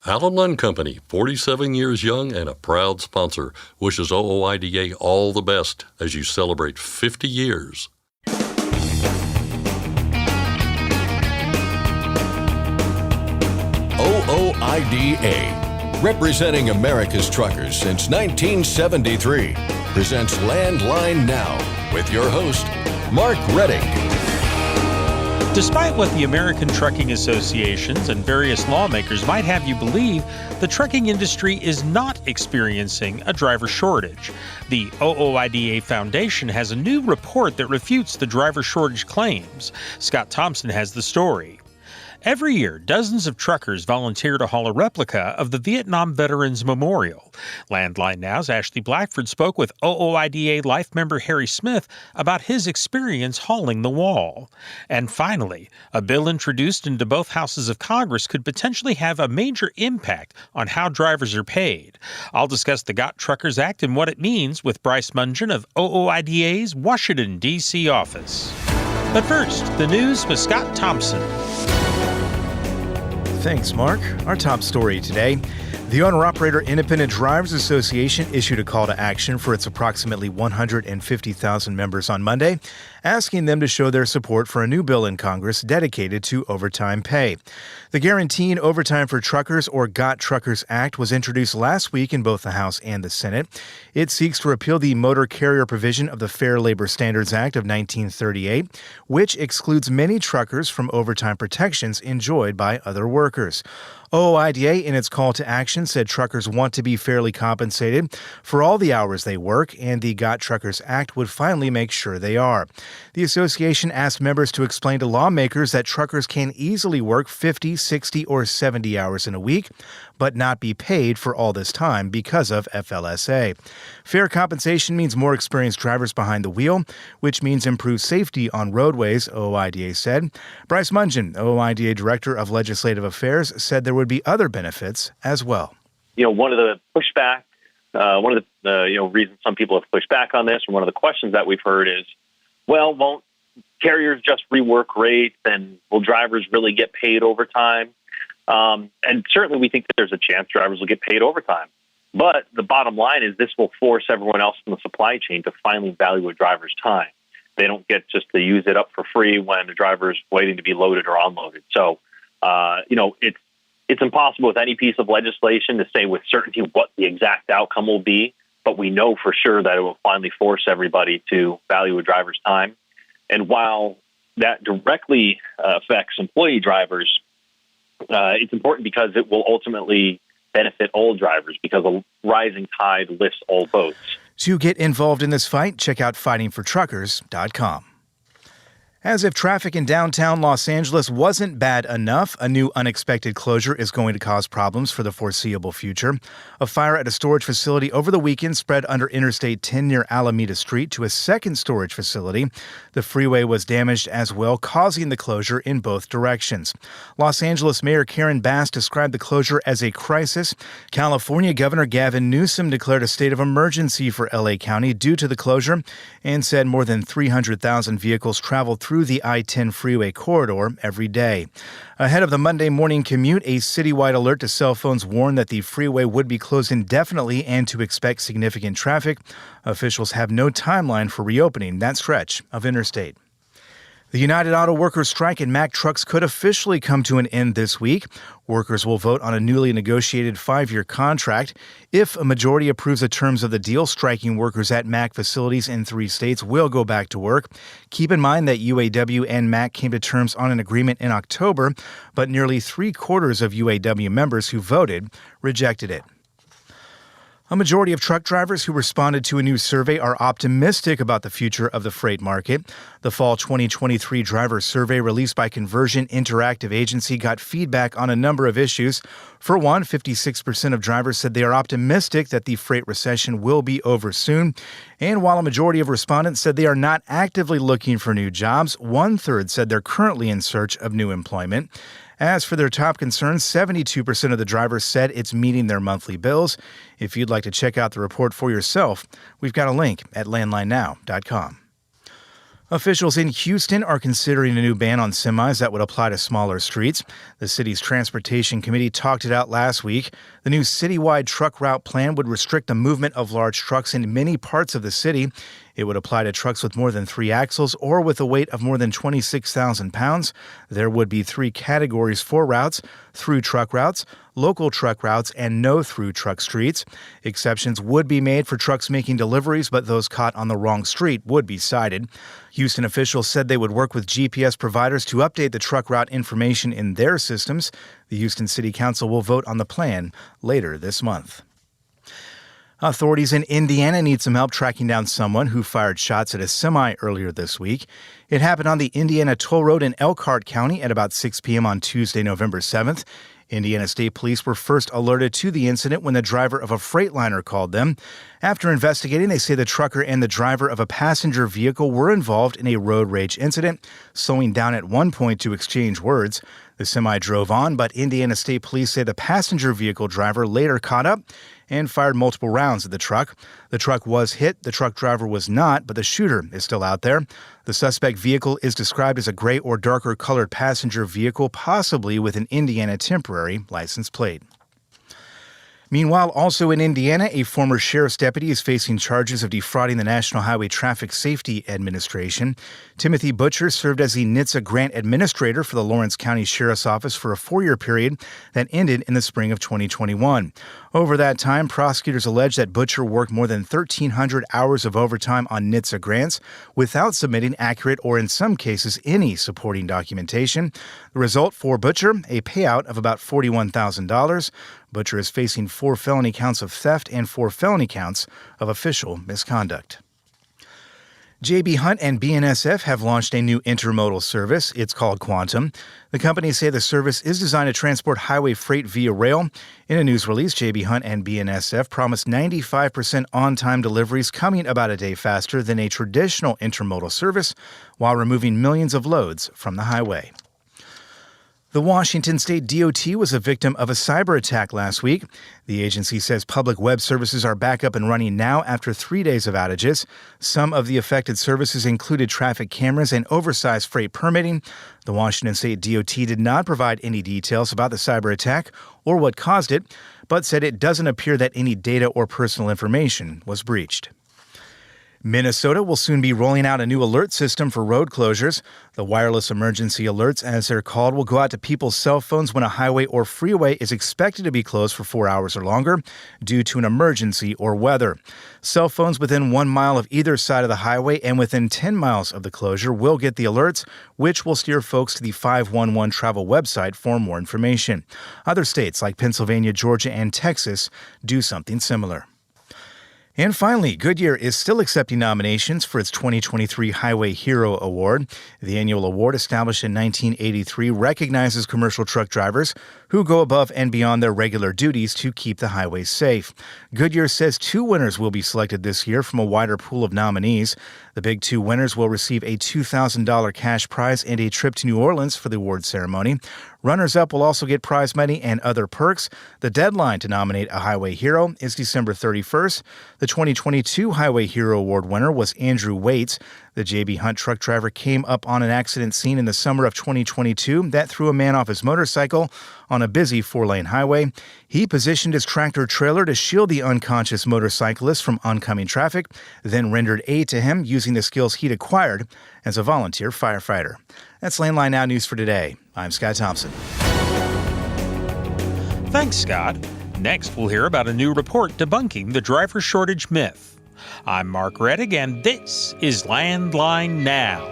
Allen Company, 47 years young and a proud sponsor, wishes OOIDA all the best as you celebrate 50 years. OOIDA, representing America's truckers since 1973, presents Landline Now with your host, Mark Redding. Despite what the American Trucking Associations and various lawmakers might have you believe, the trucking industry is not experiencing a driver shortage. The OOIDA Foundation has a new report that refutes the driver shortage claims. Scott Thompson has the story. Every year, dozens of truckers volunteer to haul a replica of the Vietnam Veterans Memorial. Landline Now's Ashley Blackford spoke with OOIDA Life member Harry Smith about his experience hauling the wall. And finally, a bill introduced into both houses of Congress could potentially have a major impact on how drivers are paid. I'll discuss the Got Truckers Act and what it means with Bryce Mongeon of OOIDA's Washington, D.C. office. But first, the news with Scott Thompson. Thanks, Mark. Our top story today. The Owner-Operator Independent Drivers Association issued a call to action for its approximately 150,000 members on Monday, asking them to show their support for a new bill in Congress dedicated to overtime pay. The Guaranteeing Overtime for Truckers, or Got Truckers Act, was introduced last week in both the House and the Senate. It seeks to repeal the motor carrier provision of the Fair Labor Standards Act of 1938, which excludes many truckers from overtime protections enjoyed by other workers. OOIDA, in its call to action, said truckers want to be fairly compensated for all the hours they work, and the Got Truckers Act would finally make sure they are. The association asked members to explain to lawmakers that truckers can easily work 50, 60, or 70 hours in a week, but not be paid for all this time because of FLSA. Fair compensation means more experienced drivers behind the wheel, which means improved safety on roadways, OOIDA said. Bryce Mongeon, OOIDA Director of Legislative Affairs, said there would be other benefits as well. One of the pushback, one of the reasons some people have pushed back on this, and one of the questions that we've heard is, well, won't carriers just rework rates, and will drivers really get paid overtime? And certainly we think that there's a chance drivers will get paid overtime. But the bottom line is this will force everyone else in the supply chain to finally value a driver's time. They don't get just to use it up for free when the driver is waiting to be loaded or unloaded. So, it's impossible with any piece of legislation to say with certainty what the exact outcome will be, but we know for sure that it will finally force everybody to value a driver's time. And while that directly affects employee drivers, it's important because it will ultimately benefit all drivers because a rising tide lifts all boats. To get involved in this fight, check out fightingfortruckers.com. As if traffic in downtown Los Angeles wasn't bad enough, a new unexpected closure is going to cause problems for the foreseeable future. A fire at a storage facility over the weekend spread under Interstate 10 near Alameda Street to a second storage facility. The freeway was damaged as well, causing the closure in both directions. Los Angeles Mayor Karen Bass described the closure as a crisis. California Governor Gavin Newsom declared a state of emergency for LA County due to the closure and said more than 300,000 vehicles traveled through the I-10 freeway corridor every day. Ahead of the Monday morning commute, a citywide alert to cell phones warned that the freeway would be closed indefinitely and to expect significant traffic. Officials have no timeline for reopening that stretch of interstate. The United Auto Workers strike at Mack Trucks could officially come to an end this week. Workers will vote on a newly negotiated 5-year contract. If a majority approves the terms of the deal, striking workers at Mack facilities in 3 states will go back to work. Keep in mind that UAW and Mack came to terms on an agreement in October, but nearly 3/4 of UAW members who voted rejected it. A majority of truck drivers who responded to a new survey are optimistic about the future of the freight market. The fall 2023 driver survey released by Conversion Interactive Agency got feedback on a number of issues. For one, 56% of drivers said they are optimistic that the freight recession will be over soon. And while a majority of respondents said they are not actively looking for new jobs, 1/3 said they're currently in search of new employment. As for their top concerns, 72% of the drivers said it's meeting their monthly bills. If you'd like to check out the report for yourself, we've got a link at landlinenow.com. Officials in Houston are considering a new ban on semis that would apply to smaller streets. The city's Transportation Committee talked it out last week. The new citywide truck route plan would restrict the movement of large trucks in many parts of the city. It would apply to trucks with more than 3 axles or with a weight of more than 26,000 pounds. There would be 3 categories for routes: through truck routes, local truck routes, and no through truck streets. Exceptions would be made for trucks making deliveries, but those caught on the wrong street would be cited. Houston officials said they would work with GPS providers to update the truck route information in their systems. The Houston City Council will vote on the plan later this month. Authorities in Indiana need some help tracking down someone who fired shots at a semi earlier this week. It happened on the Indiana Toll Road in Elkhart County at about 6 p.m. on Tuesday, November 7th. Indiana State Police were first alerted to the incident when the driver of a Freightliner called them. After investigating, they say the trucker and the driver of a passenger vehicle were involved in a road rage incident, slowing down at one point to exchange words. The semi drove on, but Indiana State Police say the passenger vehicle driver later caught up and fired multiple rounds at the truck. The truck was hit, the truck driver was not, but the shooter is still out there. The suspect vehicle is described as a gray or darker colored passenger vehicle, possibly with an Indiana temporary license plate. Meanwhile, also in Indiana, a former sheriff's deputy is facing charges of defrauding the National Highway Traffic Safety Administration. Timothy Butcher served as the NHTSA grant administrator for the Lawrence County Sheriff's Office for a 4-year period that ended in the spring of 2021. Over that time, prosecutors allege that Butcher worked more than 1,300 hours of overtime on NHTSA grants without submitting accurate or, in some cases, any supporting documentation. The result for Butcher, a payout of about $41,000. Butcher is facing 4 felony counts of theft and 4 felony counts of official misconduct. J.B. Hunt and BNSF have launched a new intermodal service. It's called Quantum. The companies say the service is designed to transport highway freight via rail. In a news release, J.B. Hunt and BNSF promised 95% on-time deliveries, coming about a day faster than a traditional intermodal service, while removing millions of loads from the highway. The Washington State DOT was a victim of a cyber attack last week. The agency says public web services are back up and running now after 3 days of outages. Some of the affected services included traffic cameras and oversized freight permitting. The Washington State DOT did not provide any details about the cyber attack or what caused it, but said it doesn't appear that any data or personal information was breached. Minnesota will soon be rolling out a new alert system for road closures. The wireless emergency alerts, as they're called, will go out to people's cell phones when a highway or freeway is expected to be closed for 4 hours or longer due to an emergency or weather. Cell phones within 1 mile of either side of the highway and within 10 miles of the closure will get the alerts, which will steer folks to the 511 travel website for more information. Other states like Pennsylvania, Georgia, and Texas do something similar. And finally, Goodyear is still accepting nominations for its 2023 Highway Hero Award. The annual award, established in 1983, recognizes commercial truck drivers who go above and beyond their regular duties to keep the highways safe. Goodyear says 2 winners will be selected this year from a wider pool of nominees. The big 2 winners will receive a $2,000 cash prize and a trip to New Orleans for the award ceremony. Runners-up will also get prize money and other perks. The deadline to nominate a Highway Hero is December 31st. The 2022 Highway Hero Award winner was Andrew Waits. The J.B. Hunt truck driver came up on an accident scene in the summer of 2022 that threw a man off his motorcycle on a busy 4-lane highway. He positioned his tractor-trailer to shield the unconscious motorcyclist from oncoming traffic, then rendered aid to him using the skills he'd acquired as a volunteer firefighter. That's Landline Now News for today. I'm Scott Thompson. Thanks, Scott. Next, we'll hear about a new report debunking the driver shortage myth. I'm Mark Rettig, and this is Landline Now.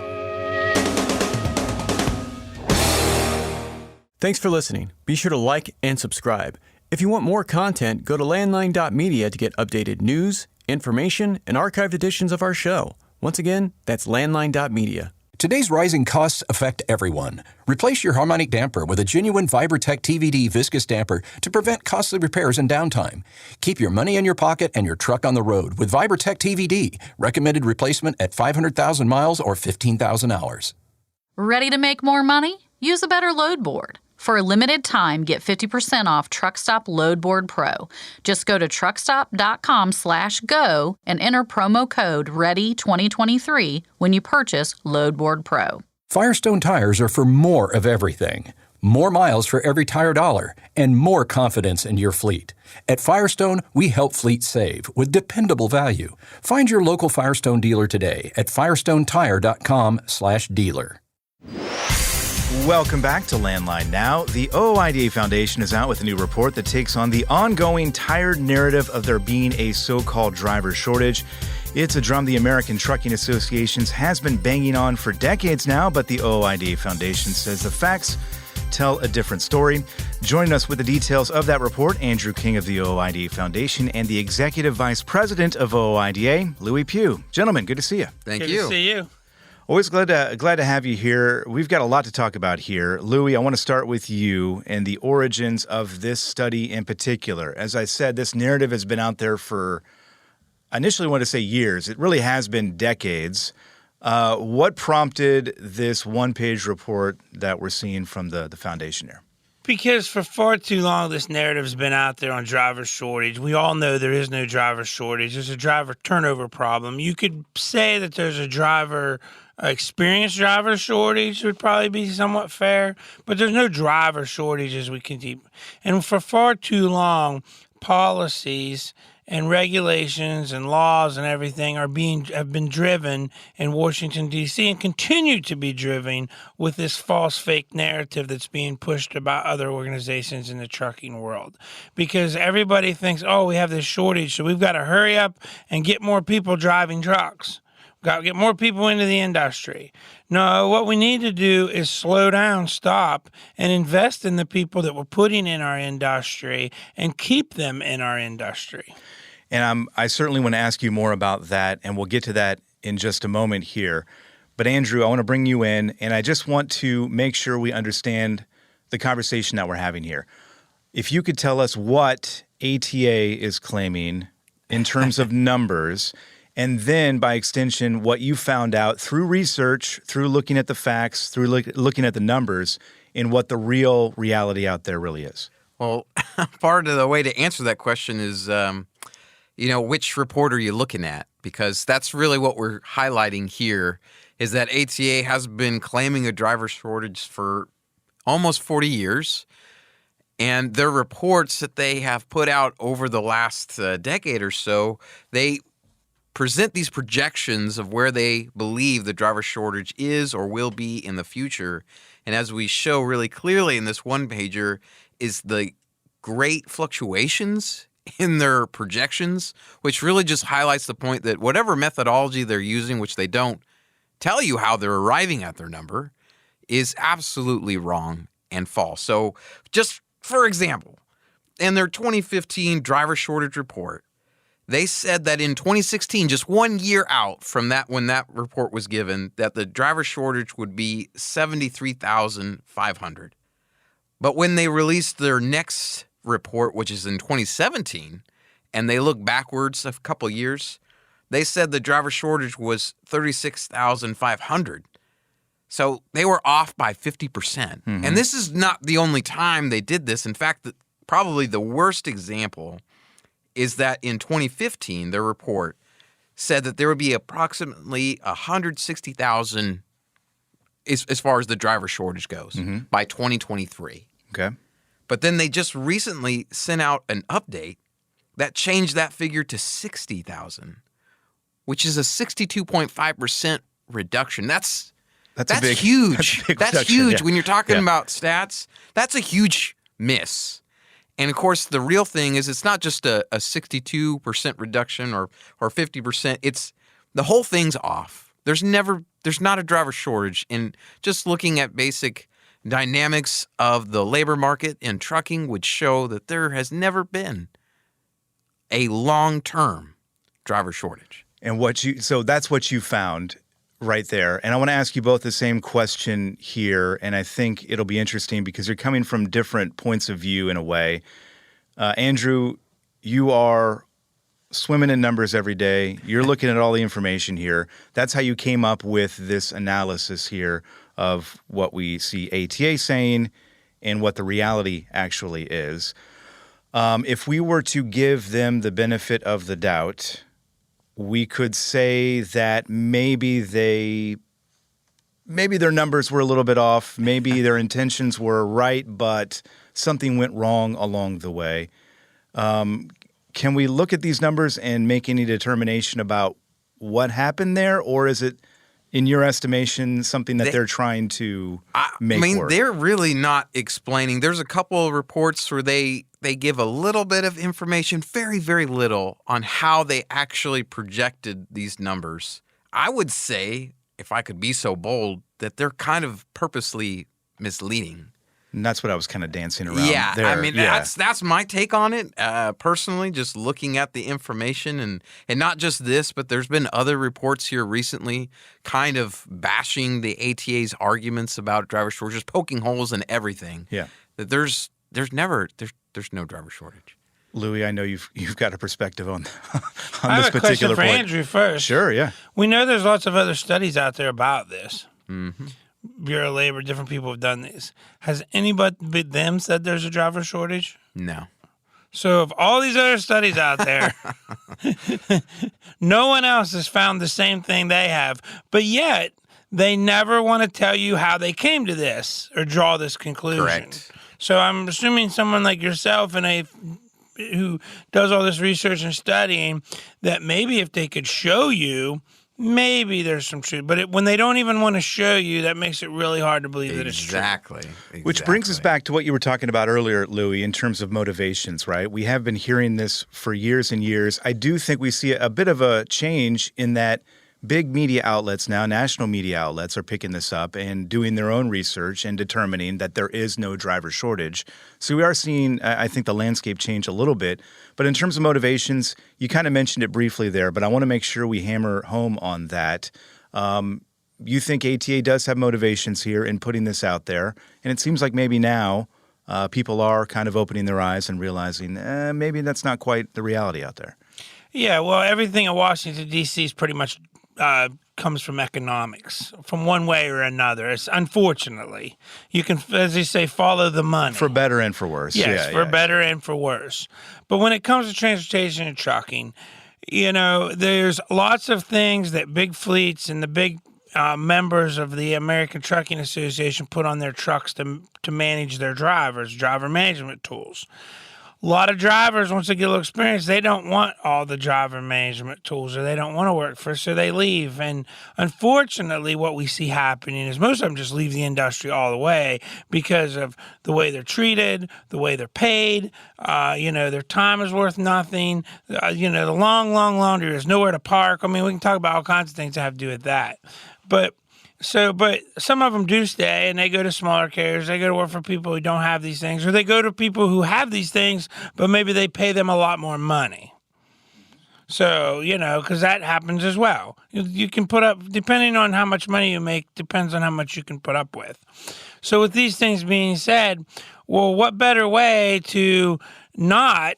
Thanks for listening. Be sure to like and subscribe. If you want more content, go to landline.media to get updated news, information, and archived editions of our show. Once again, that's landline.media. Today's rising costs affect everyone. Replace your harmonic damper with a genuine Vibertech TVD viscous damper to prevent costly repairs and downtime. Keep your money in your pocket and your truck on the road with Vibertech TVD. Recommended replacement at 500,000 miles or 15,000 hours. Ready to make more money? Use a better load board. For a limited time, get 50% off Truckstop Loadboard Pro. Just go to truckstop.com/go and enter promo code READY2023 when you purchase Loadboard Pro. Firestone tires are for more of everything. More miles for every tire dollar, and more confidence in your fleet. At Firestone, we help fleets save with dependable value. Find your local Firestone dealer today at firestonetire.com/dealer. Welcome back to Landline Now. The OOIDA Foundation is out with a new report that takes on the ongoing tired narrative of there being a so-called driver shortage. It's a drum the American Trucking Association has been banging on for decades now, but the OOIDA Foundation says the facts tell a different story. Joining us with the details of that report, Andrew King of the OOIDA Foundation and the Executive Vice President of OOIDA, Lewie Pugh. Gentlemen, good to see you. Thank you. Good to see you. Always glad to have you here. We've got a lot to talk about here. Lewie, I want to start with you and the origins of this study in particular. As I said, this narrative has been out there for, I initially wanted to say years. It really has been decades. What prompted this one-page report that we're seeing from the foundation here? Because for far too long, this narrative's been out there on driver shortage. We all know there is no driver shortage. There's a driver turnover problem. You could say that there's a experienced driver shortage would probably be somewhat fair, but there's no driver shortage as we continue. And for far too long, policies and regulations and laws and everything have been driven in Washington, D.C. and continue to be driven with this false fake narrative that's being pushed about other organizations in the trucking world. Because everybody thinks, oh, we have this shortage, so we've got to hurry up and get more people driving trucks. We've got to get more people into the industry. No, what we need to do is slow down, stop, and invest in the people that we're putting in our industry and keep them in our industry. And I certainly want to ask you more about that, and we'll get to that in just a moment here. But Andrew, I want to bring you in, and I just want to make sure we understand the conversation that we're having here. If you could tell us what ATA is claiming in terms of numbers, and then by extension, what you found out through research, through looking at the facts, through looking at the numbers, and what the real reality out there really is. Well, part of the way to answer that question is, which report are you looking at? Because that's really what we're highlighting here, is that ATA has been claiming a driver shortage for almost 40 years. And their reports that they have put out over the last decade or so, they present these projections of where they believe the driver shortage is or will be in the future. And as we show really clearly in this one-pager, is the great fluctuations in their projections, which really just highlights the point that whatever methodology they're using, which they don't tell you how they're arriving at their number, is absolutely wrong and false. So just for example, in their 2015 driver shortage report, they said that in 2016, just 1 year out from that when that report was given, that the driver shortage would be 73,500. But when they released their next report, which is in 2017, and they look backwards a couple years, they said the driver shortage was 36,500. So they were off by 50%. Mm-hmm. And this is not the only time they did this. In fact, probably the worst example is that in 2015, their report said that there would be approximately 160,000 as far as the driver shortage goes by 2023. Okay. But then they just recently sent out an update that changed that figure to 60,000, which is a 62.5% reduction. That's huge. That's huge. Yeah. When you're talking about stats, that's a huge miss. And of course, the real thing is it's not just a 62% reduction or 50%. It's the whole thing's off. There's not a driver shortage. And just looking at basic dynamics of the labor market in trucking would show that there has never been a long-term driver shortage. And so that's what you found right there. And I want to ask you both the same question here, and I think it'll be interesting because you're coming from different points of view in a way. Andrew, you are swimming in numbers every day. You're looking at all the information here. That's how you came up with this analysis here of what we see ATA saying and what the reality actually is. If we were to give them the benefit of the doubt, we could say that maybe their numbers were a little bit off. Maybe their intentions were right, but something went wrong along the way. Can we look at these numbers and make any determination about what happened there, or is it, in your estimation, something that they're trying to make work? They're really not explaining. There's a couple of reports where they give a little bit of information, very, very little, on how they actually projected these numbers. I would say, if I could be so bold, that they're kind of purposely misleading. And that's what I was kind of dancing around. Yeah, there. I mean, that's my take on it. Personally, just looking at the information and not just this, but there's been other reports here recently kind of bashing the ATA's arguments about driver shortages, poking holes in everything. Yeah. That there's no driver shortage. Lewie, I know you've got a perspective on I this have a particular question for point. Andrew first. Sure, yeah. We know there's lots of other studies out there about this. Mm-hmm. Bureau of Labor, different people have done these. Has anybody but them said there's a driver shortage? No. So of all these other studies out there, no one else has found the same thing they have. But yet, they never want to tell you how they came to this or draw this conclusion. Correct. So I'm assuming someone like yourself who does all this research and studying, that maybe if they could show you, maybe there's some truth. But when they don't even want to show you, that makes it really hard to believe that it's true. Exactly. Which brings us back to what you were talking about earlier, Lewie, in terms of motivations, right? We have been hearing this for years and years. I do think we see a bit of a change in that big media outlets now, national media outlets, are picking this up and doing their own research and determining that there is no driver shortage. So we are seeing, I think, the landscape change a little bit. But in terms of motivations, you kind of mentioned it briefly there, but I want to make sure we hammer home on that. You think ATA does have motivations here in putting this out there, and it seems like maybe now people are kind of opening their eyes and realizing maybe that's not quite the reality out there. Yeah, well, everything in Washington, D.C. is pretty much comes from economics, from one way or another. It's unfortunately, you can, as they say, follow the money. For better and for worse. Yes, for better and for worse. But when it comes to transportation and trucking, there's lots of things that big fleets and the big members of the American Trucking Association put on their trucks to manage their drivers, driver management tools. A lot of drivers, once they get a little experience, they don't want all the driver management tools, or they don't want to work for us, so they leave. And unfortunately, what we see happening is most of them just leave the industry all the way because of the way they're treated, the way they're paid. Their time is worth nothing. The long laundry, there's nowhere to park. I mean, we can talk about all kinds of things that have to do with that. But some of them do stay, and they go to smaller carriers. They go to work for people who don't have these things, or they go to people who have these things, but maybe they pay them a lot more money. So, because that happens as well. You can put up, depending on how much money you make, depends on how much you can put up with. So with these things being said, well, what better way to not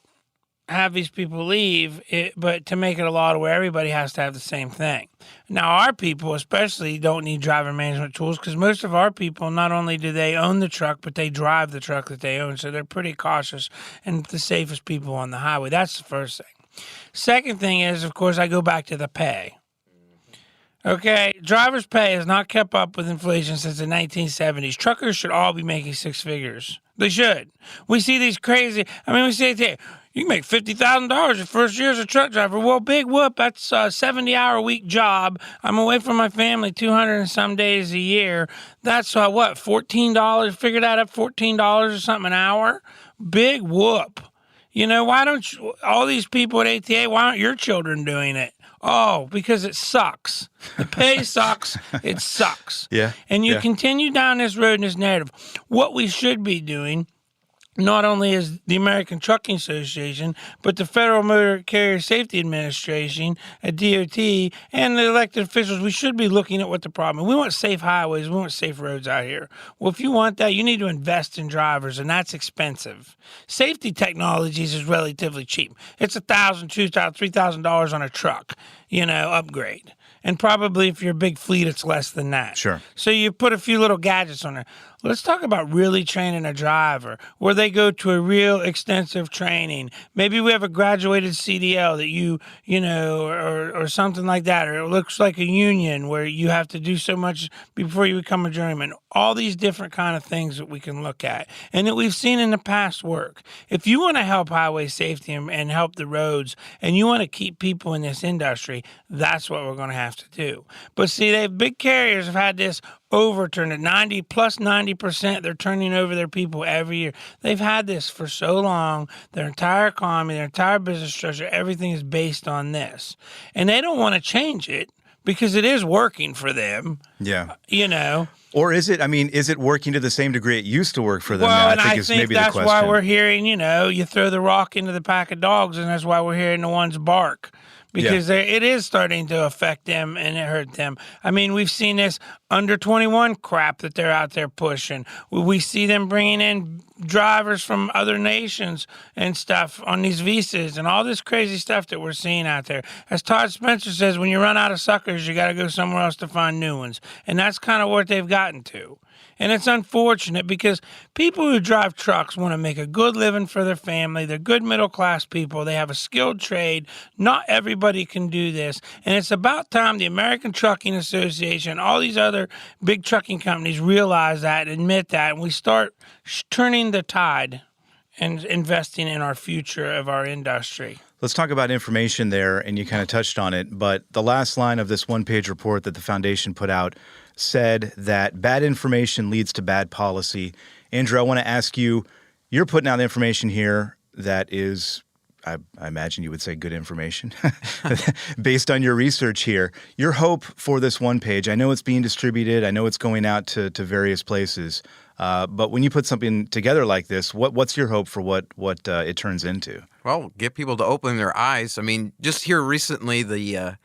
have these people leave, but to make it a law where everybody has to have the same thing. Now, our people especially don't need driver management tools because most of our people, not only do they own the truck, but they drive the truck that they own. So they're pretty cautious and the safest people on the highway. That's the first thing. Second thing is, of course, I go back to the pay. Okay, drivers' pay has not kept up with inflation since the 1970s. Truckers should all be making six figures. They should. We see these crazy, we say, you can make $50,000 your first year as a truck driver. Well, big whoop, that's a 70-hour-a-week job. I'm away from my family 200 and some days a year. That's, $14? Figure that up, $14 or something an hour? Big whoop. Why don't all these people at ATA, why aren't your children doing it? Oh, because it sucks. The pay sucks. It sucks. Yeah. And you continue down this road in this narrative. What we should be doing, not only is the American Trucking Association, but the Federal Motor Carrier Safety Administration, at DOT, and the elected officials, we should be looking at what the problem is. We want safe highways. We want safe roads out here. Well, if you want that, you need to invest in drivers, and that's expensive. Safety technologies is relatively cheap. It's $1,000, $2,000, $3,000 on a truck, upgrade. And probably if you're a big fleet, it's less than that. Sure. So you put a few little gadgets on there. Let's talk about really training a driver, where they go to a real extensive training. Maybe we have a graduated CDL that you know, or something like that, or it looks like a union where you have to do so much before you become a journeyman. All these different kind of things that we can look at and that we've seen in the past work. If you want to help highway safety and help the roads, and you want to keep people in this industry, that's what we're going to have to do. But see, big carriers have had this overturned at 90%. They're turning over their people every year. They've had this for so long. Their entire economy, their entire business structure, everything is based on this. And they don't want to change it because it is working for them. Yeah. You know. Or is it working to the same degree it used to work for them? Well, now, and I is think maybe that's the question. why we're hearing, you throw the rock into the pack of dogs, and that's why we're hearing the ones bark. Because it is starting to affect them and it hurt them. I mean, we've seen this under 21 crap that they're out there pushing. We see them bringing in drivers from other nations and stuff on these visas and all this crazy stuff that we're seeing out there. As Todd Spencer says, when you run out of suckers, you got to go somewhere else to find new ones. And that's kind of what they've gotten to. And it's unfortunate because people who drive trucks want to make a good living for their family. They're good middle-class people. They have a skilled trade. Not everybody can do this. And it's about time the American Trucking Association, all these other big trucking companies realize that and admit that, and we start turning the tide and investing in our future of our industry. Let's talk about information there, and you kind of touched on it, but the last line of this one-page report that the foundation put out said that bad information leads to bad policy. Andrew, I want to ask you, you're putting out information here that is, I imagine you would say good information, based on your research here. Your hope for this one page, I know it's being distributed, I know it's going out to various places, but when you put something together like this, what's your hope for what it turns into? Well, get people to open their eyes. I mean, just here recently, the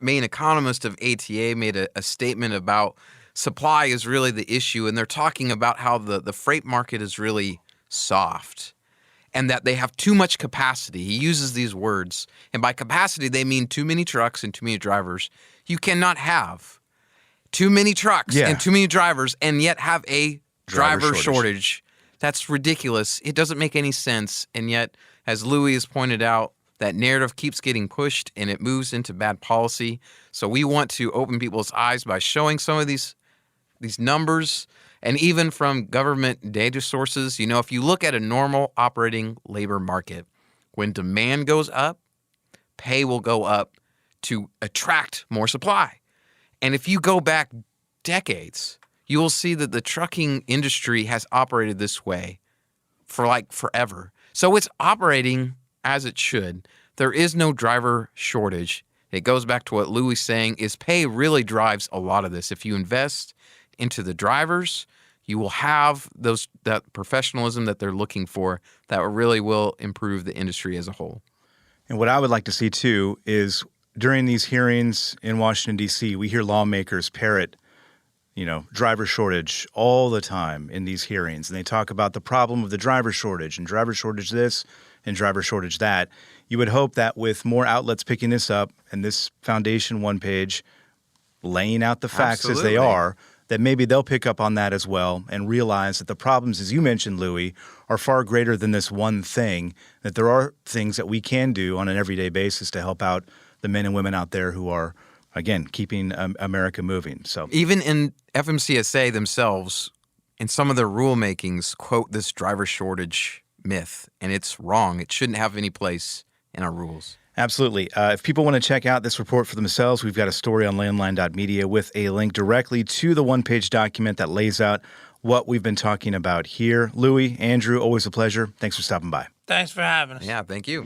main economist of ATA made a statement about supply is really the issue, and they're talking about how the freight market is really soft and that they have too much capacity. He uses these words, and by capacity, they mean too many trucks and too many drivers. You cannot have too many trucks and too many drivers and yet have a driver shortage. That's ridiculous. It doesn't make any sense, and yet, as Lewie has pointed out, that narrative keeps getting pushed and it moves into bad policy. So we want to open people's eyes by showing some of these numbers, and even from government data sources. If you look at a normal operating labor market, when demand goes up, pay will go up to attract more supply. And if you go back decades, you will see that the trucking industry has operated this way for like forever. So it's operating as it should. There is no driver shortage. It goes back to what Lewie's saying is pay really drives a lot of this. If you invest into the drivers, you will have that professionalism that they're looking for that really will improve the industry as a whole. And what I would like to see, too, is during these hearings in Washington, D.C., we hear lawmakers parrot, driver shortage all the time in these hearings. And they talk about the problem of the driver shortage and driver shortage this and driver shortage that. You would hope that with more outlets picking this up and this foundation one page laying out the facts as they are, that maybe they'll pick up on that as well and realize that the problems, as you mentioned, Lewie, are far greater than this one thing, that there are things that we can do on an everyday basis to help out the men and women out there who are, again, keeping America moving. So even in FMCSA themselves, in some of their rulemakings, quote this driver shortage myth, and it's wrong. It shouldn't have any place in our rules. Absolutely. If people want to check out this report for themselves, we've got a story on landline.media with a link directly to the one-page document that lays out what we've been talking about here. Lewie, Andrew, always a pleasure. Thanks for stopping by. Thanks for having us. Yeah, thank you.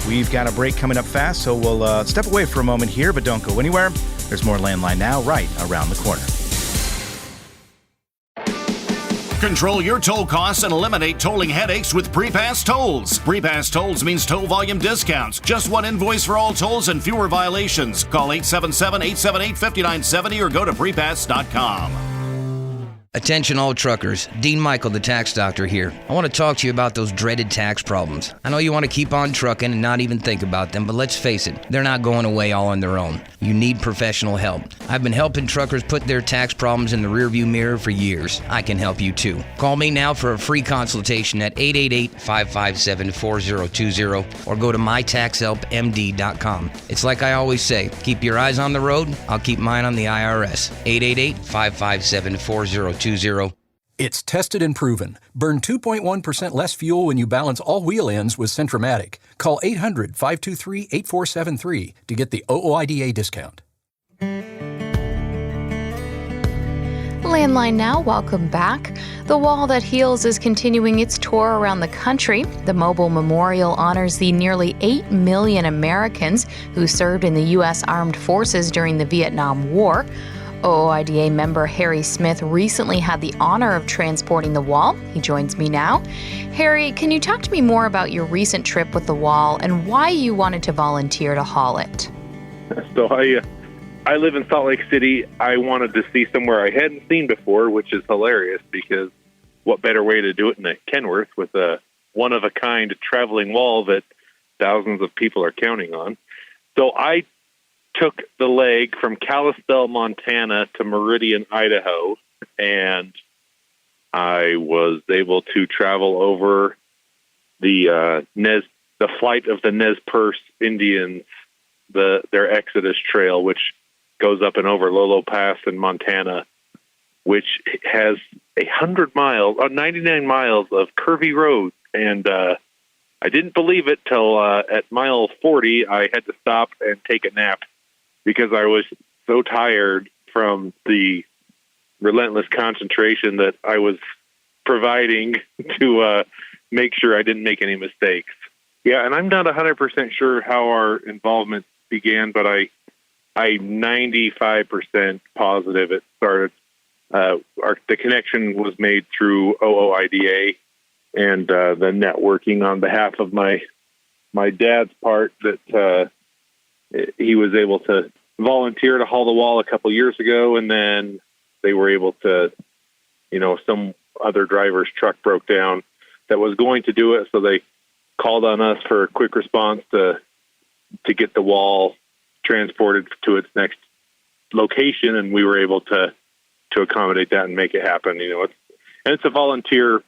We've got a break coming up fast, so we'll step away for a moment here, but don't go anywhere. There's more Landline Now right around the corner. Control your toll costs and eliminate tolling headaches with Prepass Tolls. Prepass Tolls means toll volume discounts. Just one invoice for all tolls and fewer violations. Call 877-878-5970 or go to prepass.com. Attention all truckers, Dean Michael, the tax doctor here. I want to talk to you about those dreaded tax problems. I know you want to keep on trucking and not even think about them, but let's face it, they're not going away all on their own. You need professional help. I've been helping truckers put their tax problems in the rearview mirror for years. I can help you too. Call me now for a free consultation at 888-557-4020 or go to mytaxhelpmd.com. It's like I always say, keep your eyes on the road, I'll keep mine on the IRS. 888-557-4020. It's tested and proven. Burn 2.1% less fuel when you balance all wheel ends with Centromatic. Call 800-523-8473 to get the OOIDA discount. Landline Now, welcome back. The Wall That Heals is continuing its tour around the country. The mobile memorial honors the nearly 8 million Americans who served in the U.S. Armed Forces during the Vietnam War. OOIDA member Harry Smith recently had the honor of transporting the wall. He joins me now. Harry, can you talk to me more about your recent trip with the wall and why you wanted to volunteer to haul it? So I live in Salt Lake City. I wanted to see somewhere I hadn't seen before, which is hilarious because what better way to do it than Kenworth with a one-of-a-kind traveling wall that thousands of people are counting on. So I took the leg from Kalispell, Montana to Meridian, Idaho, and I was able to travel over the flight of the Nez Perce Indians, their Exodus Trail, which goes up and over Lolo Pass in Montana, which has 99 miles of curvy roads. And I didn't believe it till at mile 40, I had to stop and take a nap because I was so tired from the relentless concentration that I was providing to make sure I didn't make any mistakes. Yeah, and I'm not 100% sure how our involvement began, but I'm 95% positive it started. The connection was made through OOIDA and the networking on behalf of my dad's part that he was able to volunteer to haul the wall a couple years ago, and then they were able to, some other driver's truck broke down that was going to do it, so they called on us for a quick response to get the wall transported to its next location, and we were able to accommodate that and make it happen. It's a volunteer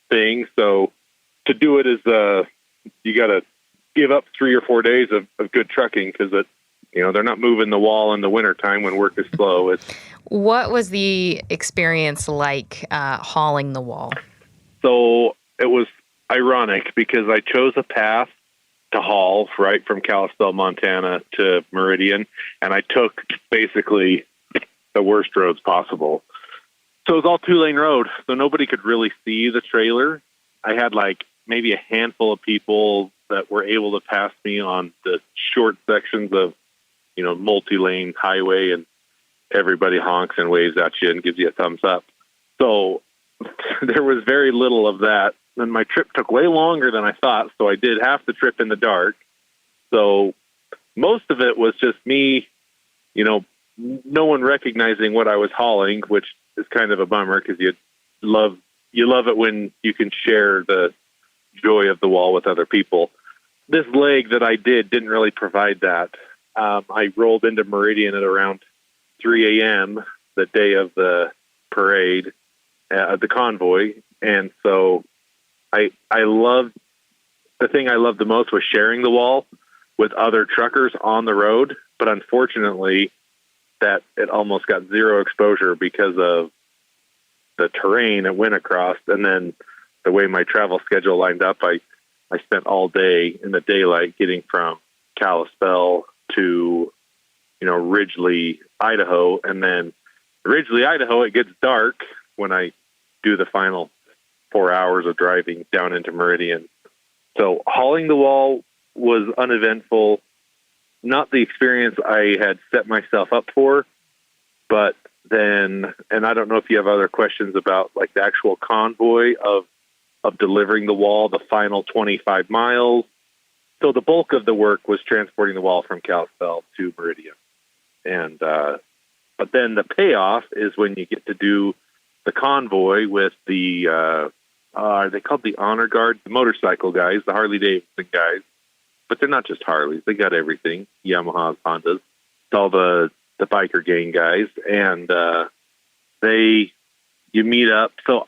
thing, so to do it is you got to give up 3 or 4 days of good trucking because they're not moving the wall in the wintertime when work is slow. What was the experience like hauling the wall? So it was ironic because I chose a path to haul right from Kalispell, Montana to Meridian, and I took basically the worst roads possible. So it was all 2-lane road, so nobody could really see the trailer. I had maybe a handful of people that were able to pass me on the short sections of, multi-lane highway, and everybody honks and waves at you and gives you a thumbs up. So there was very little of that. And my trip took way longer than I thought, so I did half the trip in the dark. So most of it was just me, no one recognizing what I was hauling, which is kind of a bummer because you love it when you can share the joy of the wall with other people. This leg that I didn't really provide that. I rolled into Meridian at around 3 a.m. the day of the parade, the convoy, and so the thing I loved the most was sharing the wall with other truckers on the road, but unfortunately that it almost got zero exposure because of the terrain it went across, and then the way my travel schedule lined up, I spent all day in the daylight getting from Kalispell to, Ridgely, Idaho, and then Ridgely, Idaho, it gets dark when I do the final 4 hours of driving down into Meridian. So hauling the wall was uneventful, not the experience I had set myself up for, but then, and I don't know if you have other questions about the actual convoy of delivering the wall, the final 25 miles. So the bulk of the work was transporting the wall from Kalispell to Meridian. And, but then the payoff is when you get to do the convoy with the, are they called the Honor Guard? The motorcycle guys, the Harley-Davidson guys. But they're not just Harleys. They got everything, Yamahas, Hondas. It's all the biker gang guys. And you meet up. So,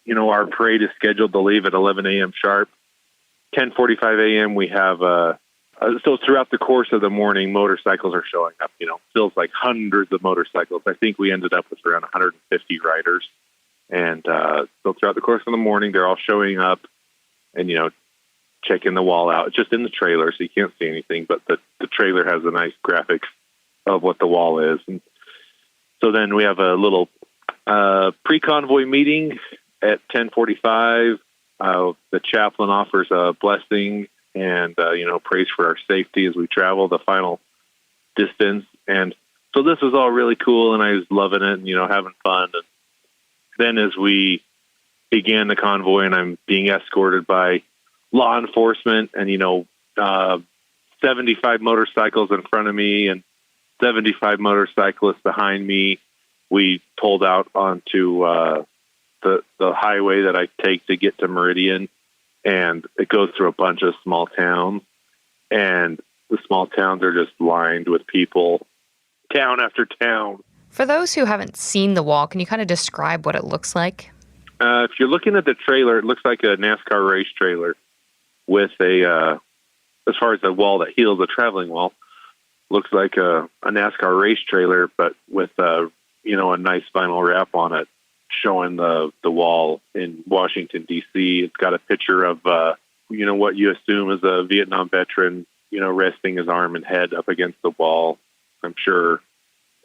our parade is scheduled to leave at 11 a.m. sharp. 10:45 a.m. we have so throughout the course of the morning, motorcycles are showing up. Feels like hundreds of motorcycles. I think we ended up with around 150 riders. And so throughout the course of the morning, they're all showing up and, checking the wall out. It's just in the trailer, so you can't see anything. But the trailer has a nice graphics of what the wall is. And so then we have a little pre-convoy meeting at 10:45. The chaplain offers a blessing and, prays for our safety as we travel the final distance. And so this was all really cool, and I was loving it and, having fun. And then as we began the convoy and I'm being escorted by law enforcement and, 75 motorcycles in front of me and 75 motorcyclists behind me, we pulled out onto the highway that I take to get to Meridian, and it goes through a bunch of small towns, and the small towns are just lined with people, town after town. For those who haven't seen the wall, can you kind of describe what it looks like? If you're looking at the trailer, it looks like a NASCAR race trailer with as far as the wall that heals, a traveling wall, looks like a NASCAR race trailer, but with a nice vinyl wrap on it, showing the wall in Washington, D.C. It's got a picture of, what you assume is a Vietnam veteran, resting his arm and head up against the wall, I'm sure,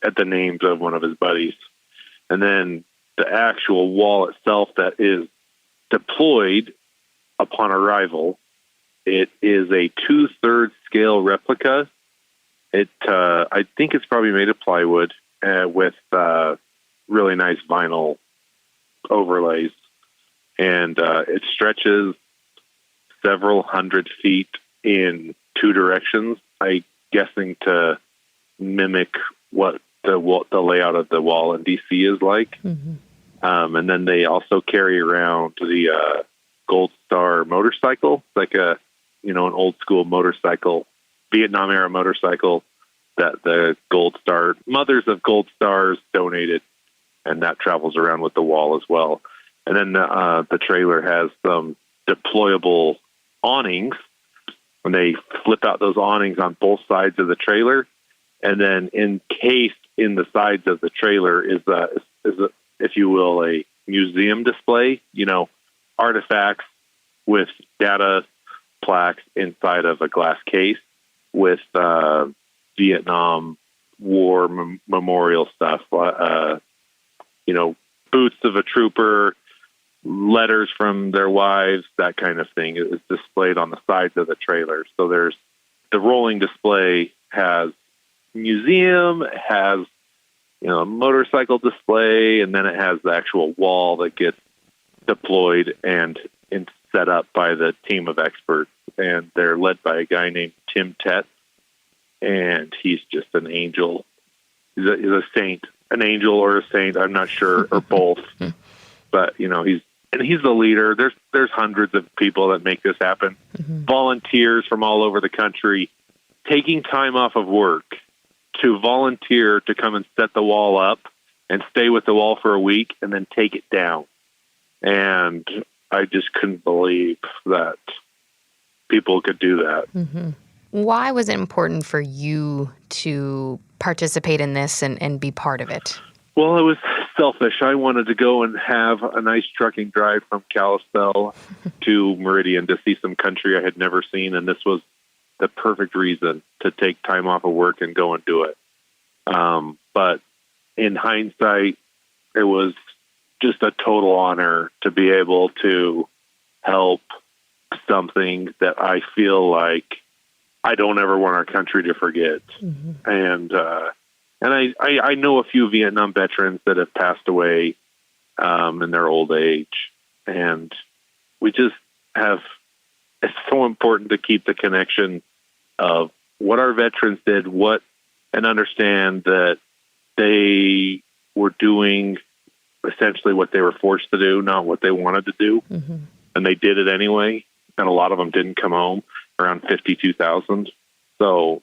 at the names of one of his buddies. And then the actual wall itself that is deployed upon arrival, it is a 2/3 scale replica. I think it's probably made of plywood with really nice vinyl overlays. And it stretches several hundred feet in two directions, I'm guessing to mimic what the layout of the wall in D.C. is like. Mm-hmm. And then they also carry around the Gold Star motorcycle, like an old school motorcycle, Vietnam era motorcycle that the Gold Star mothers of Gold Stars donated, and that travels around with the wall as well. And then the trailer has some deployable awnings, and they flip out those awnings on both sides of the trailer, and then encased in the sides of the trailer is a, if you will, a museum display, artifacts with data plaques inside of a glass case with Vietnam War memorial stuff, boots of a trooper, letters from their wives, that kind of thing is displayed on the sides of the trailer. So there's the rolling display has museum, it has a motorcycle display, and then it has the actual wall that gets deployed and set up by the team of experts, and they're led by a guy named Tim Tett, and he's just an angel. He's a saint, an angel or a saint, I'm not sure, or both. But he's the leader. There's hundreds of people that make this happen. Mm-hmm. Volunteers from all over the country taking time off of work to volunteer to come and set the wall up and stay with the wall for a week and then take it down. And I just couldn't believe that people could do that. Mm-hmm. Why was it important for you to participate in this and be part of it? Well, it was selfish. I wanted to go and have a nice trucking drive from Kalispell to Meridian to see some country I had never seen, and this was the perfect reason to take time off of work and go and do it. But in hindsight, it was just a total honor to be able to help something that I feel like I don't ever want our country to forget. Mm-hmm. And I know a few Vietnam veterans that have passed away in their old age, and we just have. It's so important to keep the connection of what our veterans did, and understand that they were doing essentially what they were forced to do, not what they wanted to do. Mm-hmm. And they did it anyway. And a lot of them didn't come home, around 52,000. So,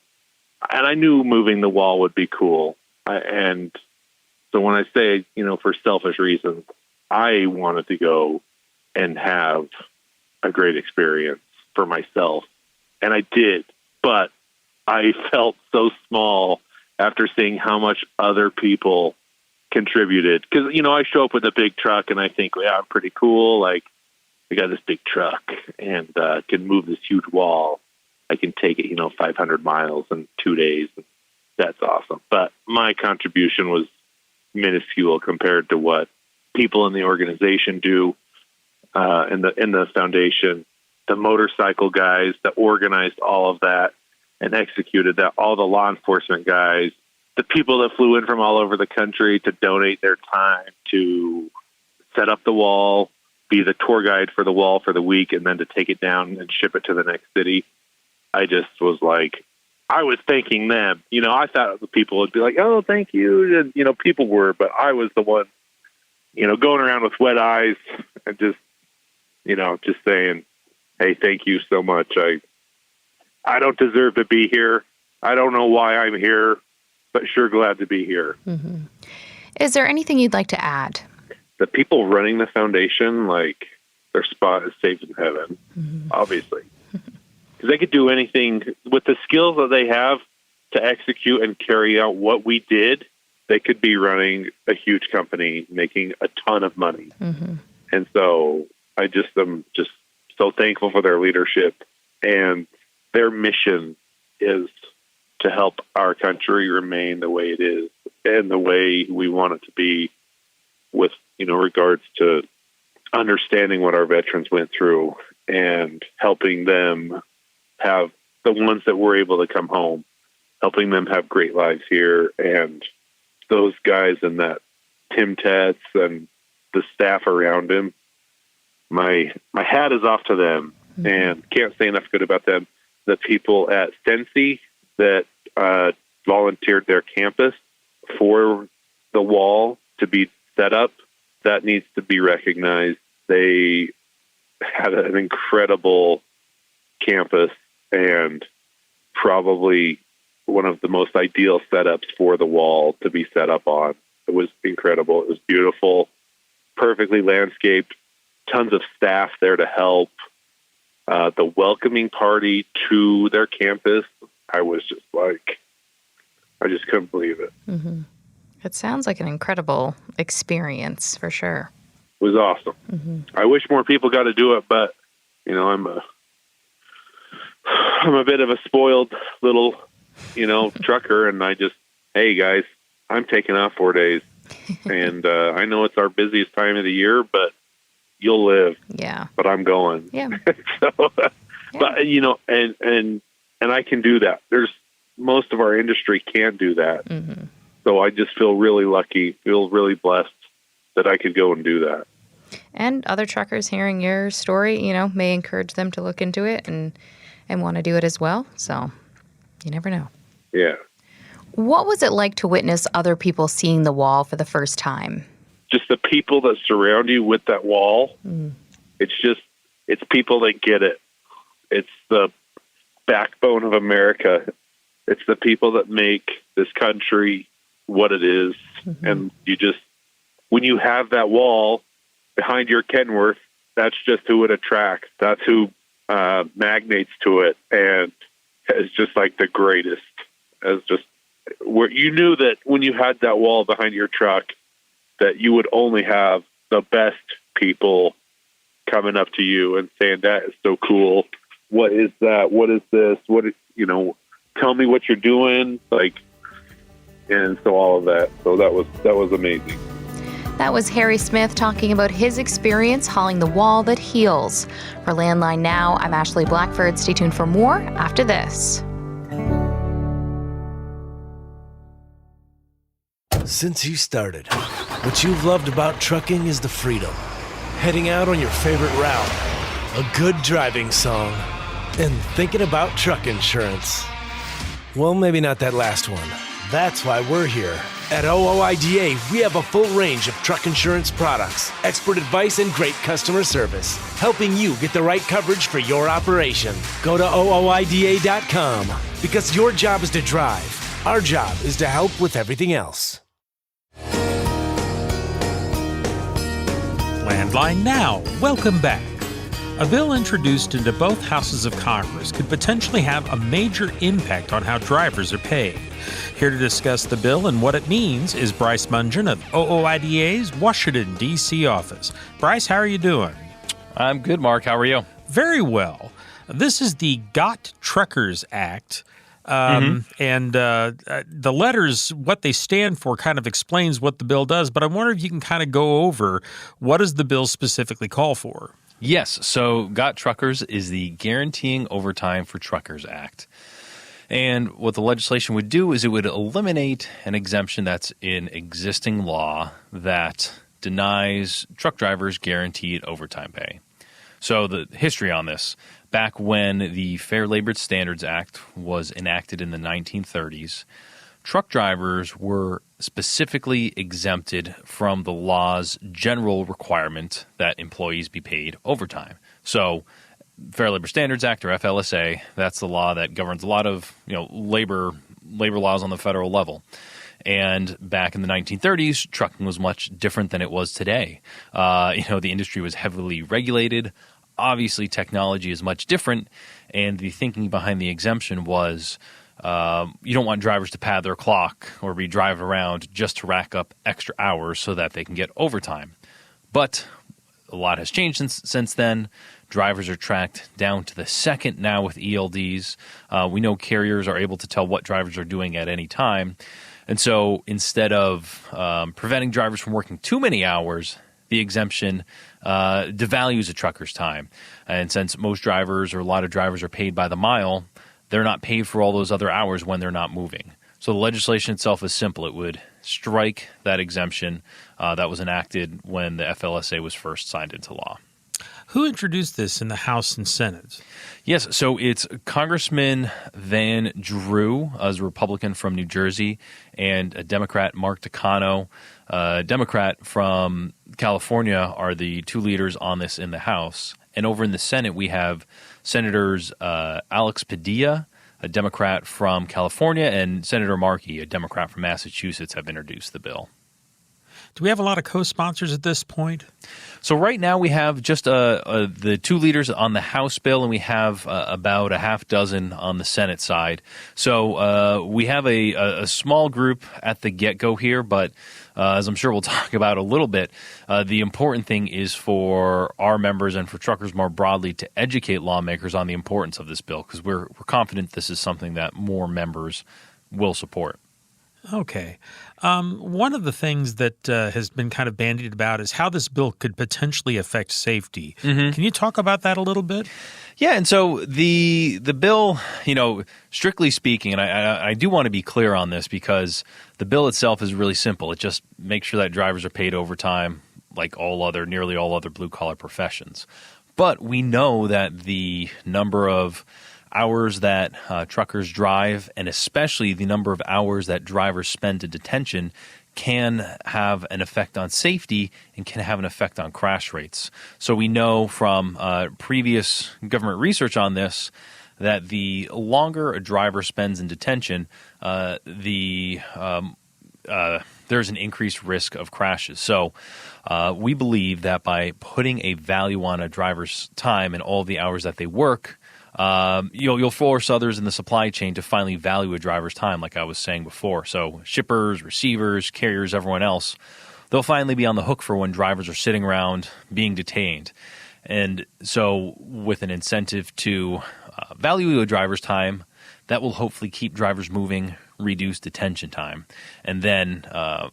and I knew moving the wall would be cool. And so when I say, for selfish reasons, I wanted to go and have a great experience for myself. And I did, but I felt so small after seeing how much other people contributed. Because, I show up with a big truck and I think, I'm pretty cool. Like, I got this big truck and can move this huge wall. I can take it, 500 miles in 2 days. That's awesome. But my contribution was minuscule compared to what people in the organization do, in the foundation, the motorcycle guys that organized all of that and executed that, all the law enforcement guys, the people that flew in from all over the country to donate their time to set up the wall, be the tour guide for the wall for the week, and then to take it down and ship it to the next city. I just was like, I was thanking them. I thought the people would be like, oh, thank you. And, people were, but I was the one, going around with wet eyes and just saying, hey, thank you so much. I don't deserve to be here. I don't know why I'm here, but sure glad to be here. Mm-hmm. Is there anything you'd like to add? The people running the foundation, their spot is safe in heaven, obviously. Because they could do anything with the skills that they have to execute and carry out what we did. They could be running a huge company, making a ton of money. Mm-hmm. And so I just am just so thankful for their leadership, and their mission is to help our country remain the way it is and the way we want it to be, with regards to understanding what our veterans went through and helping them have, the ones that were able to come home, helping them have great lives here. And those guys and that Tim Tats and the staff around him, my hat is off to them, and can't say enough good about them. The people at Sensi that volunteered their campus for the wall to be set up, that needs to be recognized. They had an incredible campus and probably one of the most ideal setups for the wall to be set up on. It was incredible. It was beautiful, perfectly landscaped, tons of staff there to help. The welcoming party to their campus, I was just like, I just couldn't believe it. Mm-hmm. It sounds like an incredible experience for sure. It was awesome. Mm-hmm. I wish more people got to do it, but I'm a bit of a spoiled little, trucker, and I just, hey guys, I'm taking off 4 days, and I know it's our busiest time of the year, but you'll live. Yeah. But I'm going. Yeah. So, yeah. But and I can do that. There's most of our industry can't do that. Mm-hmm. So I just feel really lucky, feel really blessed that I could go and do that. And other truckers hearing your story, may encourage them to look into it and want to do it as well. So you never know. Yeah. What was it like to witness other people seeing the wall for the first time? Just the people that surround you with that wall. Mm. It's people that get it. It's the backbone of America. It's the people that make this country what it is. Mm-hmm. And when you have that wall behind your Kenworth, that's just who it attracts. That's who magnates to it. And it's just like the greatest. As just where you knew that when you had that wall behind your truck, that you would only have the best people coming up to you and saying, that is so cool. What is that? What is this? Tell me what you're doing. And so all of that. So that was amazing. That was Harry Smith talking about his experience hauling the wall that heals. For Landline Now, I'm Ashley Blackford. Stay tuned for more after this. Since you started, what you've loved about trucking is the freedom. Heading out on your favorite route, a good driving song, and thinking about truck insurance. Well, maybe not that last one. That's why we're here. At OOIDA, we have a full range of truck insurance products, expert advice, and great customer service, helping you get the right coverage for your operation. Go to OOIDA.com because your job is to drive. Our job is to help with everything else. Landline Now, welcome back. A bill introduced into both houses of Congress could potentially have a major impact on how drivers are paid. Here to discuss the bill and what it means is Bryce Mongeon of OOIDA's Washington, D.C. office. Bryce, how are you doing? I'm good, Mark. How are you? Very well. This is the Got Truckers Act. And the letters, what they stand for, kind of explains what the bill does. But I wonder if you can kind of go over what does the bill specifically call for? Yes. So Got Truckers is the Guaranteeing Overtime for Truckers Act. And what the legislation would do is it would eliminate an exemption that's in existing law that denies truck drivers guaranteed overtime pay. So the history on this, back when the Fair Labor Standards Act was enacted in the 1930s, truck drivers were specifically exempted from the law's general requirement that employees be paid overtime. So Fair Labor Standards Act, or FLSA, that's the law that governs a lot of labor laws on the federal level. And back in the 1930s, trucking was much different than it was today. The industry was heavily regulated. Obviously, technology is much different, and the thinking behind the exemption was you don't want drivers to pad their clock or be driving around just to rack up extra hours so that they can get overtime. But a lot has changed since then. Drivers are tracked down to the second now with ELDs. We know carriers are able to tell what drivers are doing at any time. And so instead of preventing drivers from working too many hours, the exemption devalues a trucker's time. And since most drivers or a lot of drivers are paid by the mile, they're not paid for all those other hours when they're not moving. So the legislation itself is simple. It would strike that exemption that was enacted when the FLSA was first signed into law. Who introduced this in the House and Senate? Yes, so it's Congressman Van Drew, as a Republican from New Jersey, and a Democrat, Mark Takano, a Democrat from California, are the two leaders on this in the House. And over in the Senate, we have Senators Alex Padilla, a Democrat from California, and Senator Markey, a Democrat from Massachusetts, have introduced the bill. Do we have a lot of co-sponsors at this point? So right now we have just the two leaders on the House bill, and we have about a half dozen on the Senate side. So we have a small group at the get-go here, but as I'm sure we'll talk about a little bit, the important thing is for our members and for truckers more broadly to educate lawmakers on the importance of this bill, because we're confident this is something that more members will support. Okay. One of the things that has been kind of bandied about is how this bill could potentially affect safety. Mm-hmm. Can you talk about that a little bit? Yeah, and so the bill, strictly speaking, and I do want to be clear on this because the bill itself is really simple. It just makes sure that drivers are paid overtime like nearly all other blue-collar professions. But we know that the number of hours that truckers drive, and especially the number of hours that drivers spend in detention, can have an effect on safety and can have an effect on crash rates. So we know from previous government research on this that the longer a driver spends in detention, there's an increased risk of crashes. So we believe that by putting a value on a driver's time and all the hours that they work, you'll force others in the supply chain to finally value a driver's time, like I was saying before. So shippers, receivers, carriers, everyone else, they'll finally be on the hook for when drivers are sitting around being detained. And so with an incentive to value a driver's time, that will hopefully keep drivers moving, reduce detention time. And then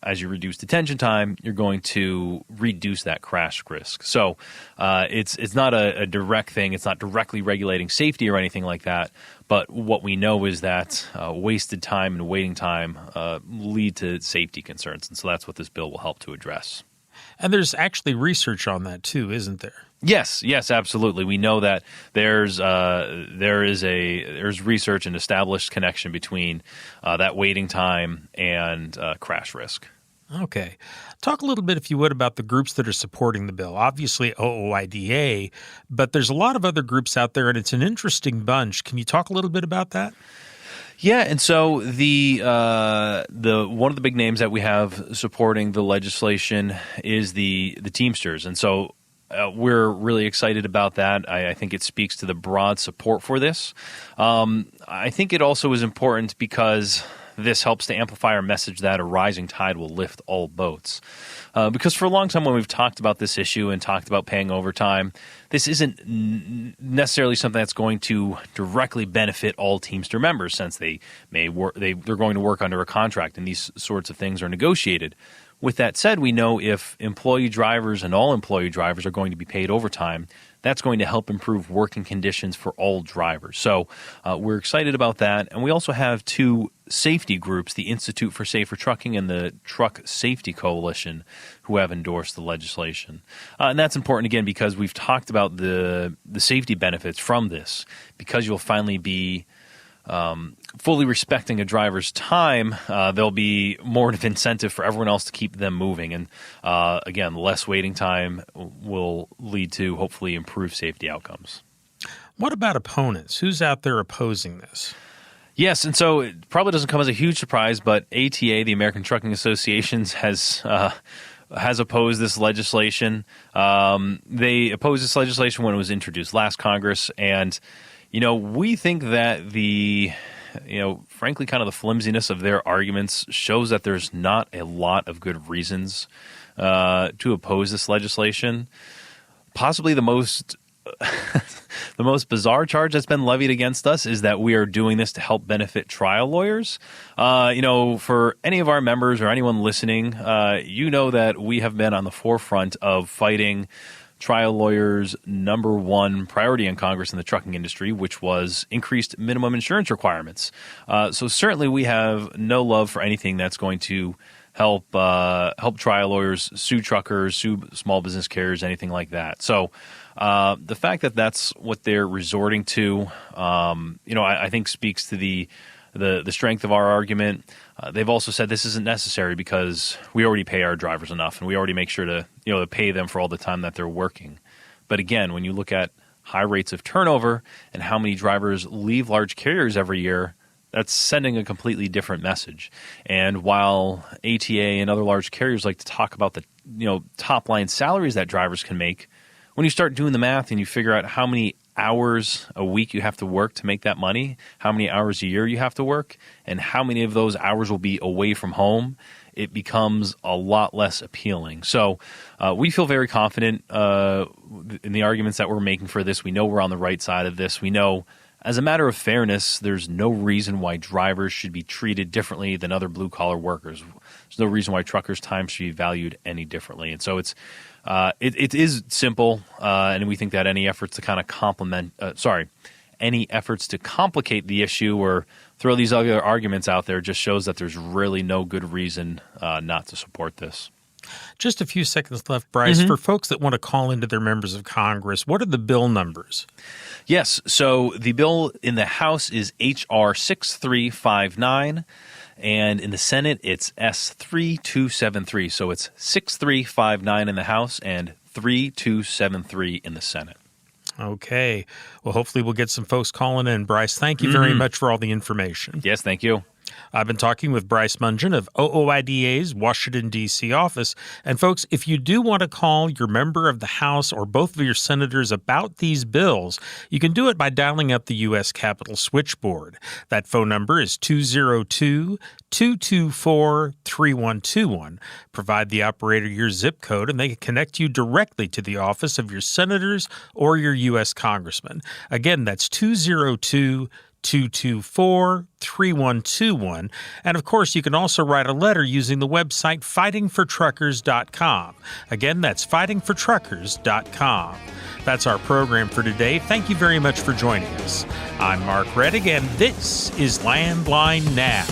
as you reduce detention time, you're going to reduce that crash risk. So it's not a direct thing. It's not directly regulating safety or anything like that. But what we know is that wasted time and waiting time lead to safety concerns. And so that's what this bill will help to address. And there's actually research on that too, isn't there? Yes, absolutely. We know that there's research and established connection between that waiting time and crash risk. Okay. Talk a little bit, if you would, about the groups that are supporting the bill. Obviously, OOIDA, but there's a lot of other groups out there, and it's an interesting bunch. Can you talk a little bit about that? Yeah, and so the one of the big names that we have supporting the legislation is the Teamsters, and so we're really excited about that. I think it speaks to the broad support for this. I think it also is important because this helps to amplify our message that a rising tide will lift all boats. Because for a long time when we've talked about this issue and talked about paying overtime, this isn't necessarily something that's going to directly benefit all Teamster members, since they're going to work under a contract and these sorts of things are negotiated. With that said, we know if employee drivers and all employee drivers are going to be paid overtime, that's going to help improve working conditions for all drivers. So we're excited about that. And we also have two safety groups, the Institute for Safer Trucking and the Truck Safety Coalition, who have endorsed the legislation. And that's important, again, because we've talked about the safety benefits from this, because you'll finally be fully respecting a driver's time. There'll be more of an incentive for everyone else to keep them moving. And again, less waiting time will lead to hopefully improved safety outcomes. What about opponents? Who's out there opposing this? Yes, and so it probably doesn't come as a huge surprise, but ATA, the American Trucking Associations, has opposed this legislation. They opposed this legislation when it was introduced last Congress, and we think that frankly, kind of the flimsiness of their arguments shows that there's not a lot of good reasons to oppose this legislation. Possibly the most bizarre charge that's been levied against us is that we are doing this to help benefit trial lawyers. For any of our members or anyone listening, that we have been on the forefront of fighting trial lawyers' number one priority in Congress in the trucking industry, which was increased minimum insurance requirements. So certainly we have no love for anything that's going to help trial lawyers sue truckers, sue small business carriers, anything like that. So the fact that that's what they're resorting to, I think speaks to the strength of our argument. They've also said this isn't necessary because we already pay our drivers enough, and we already make sure to pay them for all the time that they're working. But again, when you look at high rates of turnover and how many drivers leave large carriers every year, that's sending a completely different message. And while ATA and other large carriers like to talk about the top line salaries that drivers can make, when you start doing the math and you figure out how many hours a week you have to work to make that money, how many hours a year you have to work, and how many of those hours will be away from home, it becomes a lot less appealing. So we feel very confident in the arguments that we're making for this. We know we're on the right side of this. We know, as a matter of fairness, there's no reason why drivers should be treated differently than other blue-collar workers. There's no reason why truckers' time should be valued any differently. And so it is simple, and we think that any efforts to kind of any efforts to complicate the issue or throw these other arguments out there just shows that there's really no good reason not to support this. Just a few seconds left, Bryce. For folks that want to call into their members of Congress, what are the bill numbers? Yes, so the bill in the House is H.R. 6359, and in the Senate it's S3273. So it's 6359 in the House and 3273 in the Senate. Okay. Well, hopefully we'll get some folks calling in. Bryce, thank you very much for all the information. Yes, thank you. I've been talking with Bryce Mongeon of OOIDA's Washington, D.C. office. And folks, if you do want to call your member of the House or both of your senators about these bills, you can do it by dialing up the U.S. Capitol switchboard. That phone number is 202-224-3121. Provide the operator your zip code, and they can connect you directly to the office of your senators or your U.S. congressman. Again, that's 202-224-3121. And of course, you can also write a letter using the website fightingfortruckers.com. Again, that's fightingfortruckers.com. That's our program for today. Thank you very much for joining us. I'm Mark Reddick, and this is Landline Now.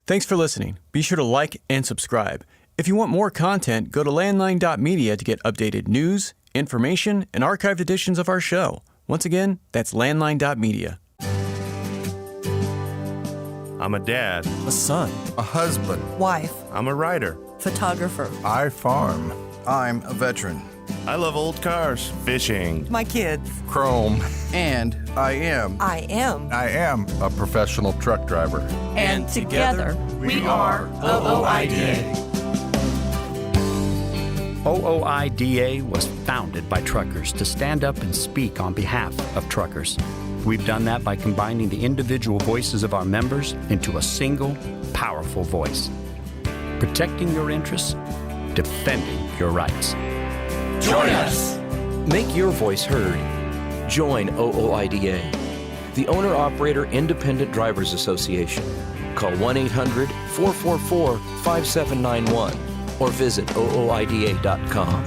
Thanks for listening. Be sure to like and subscribe. If you want more content, go to landline.media to get updated news, information, and archived editions of our show. Once again, that's landline.media. I'm a dad, a son, a husband, wife, I'm a writer, photographer. I farm. I'm a veteran. I love old cars, fishing, My kids. chrome, And I am a professional truck driver. And together we are OOIDA. OOIDA was founded by truckers to stand up and speak on behalf of truckers. We've done that by combining the individual voices of our members into a single, powerful voice. Protecting your interests, defending your rights. Join us. Make your voice heard. Join OOIDA, the Owner-Operator Independent Drivers Association. Call 1-800-444-5791 or visit OOIDA.com.